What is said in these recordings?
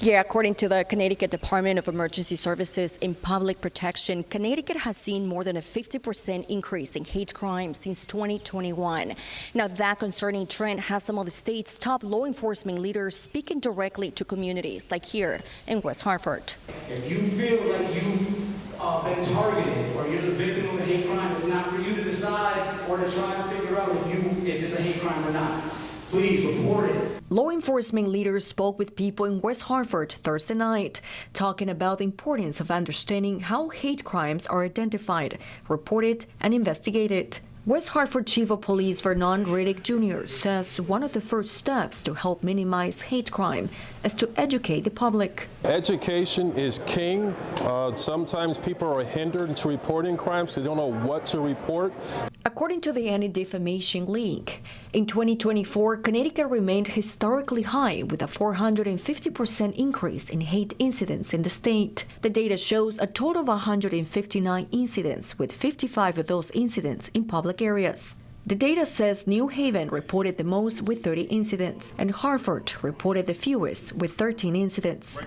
Yeah, according to the Connecticut Department of Emergency Services and Public Protection, Connecticut has seen more than a 50% increase in hate crimes since 2021. Now, that concerning trend has some of the state's top law enforcement leaders speaking directly to communities, like here in West Hartford. If you feel like you've been targeted or you're the victim of a hate crime, it's not for you to decide or to try to figure out if it's a hate crime or not. Please report it. Law enforcement leaders spoke with people in West Hartford Thursday night, talking about the importance of understanding how hate crimes are identified, reported, and investigated. West Hartford Chief of Police Vernon Riddick Jr. says one of the first steps to help minimize hate crime is to educate the public. Education is king. Sometimes people are hindered to reporting crimes. They don't know what to report. According to the Anti-Defamation League, in 2024, Connecticut remained historically high with a 450% increase in hate incidents in the state. The data shows a total of 159 incidents, with 55 of those incidents in public areas. The data says New Haven reported the most with 30 incidents, and Hartford reported the fewest with 13 incidents.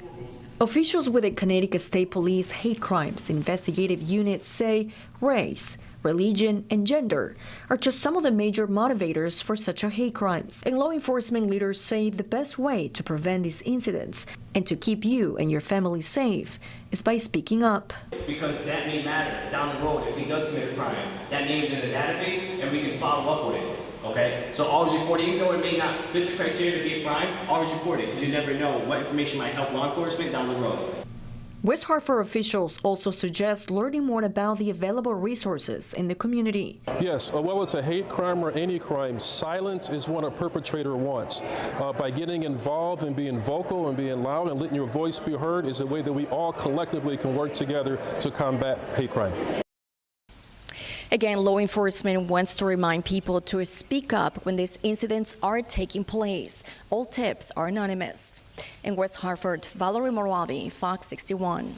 Officials with the Connecticut State Police Hate Crimes Investigative Unit say race, religion, and gender are just some of the major motivators for such a hate crimes. And law enforcement leaders say the best way to prevent these incidents and to keep you and your family safe is by speaking up. Because that may matter down the road if he does commit a crime. That name's in the database and we can follow up with it. Okay? So always report it, even though it may not fit the criteria to be a crime, always report it, because you never know what information might help law enforcement down the road. West Hartford officials also suggest learning more about the available resources in the community. Yes, well, it's a hate crime or any crime. Silence is what a perpetrator wants. By getting involved and being vocal and being loud and letting your voice be heard is a way that we all collectively can work together to combat hate crime. Again, law enforcement wants to remind people to speak up when these incidents are taking place. All tips are anonymous. In West Hartford, Valerie Moravi, Fox 61.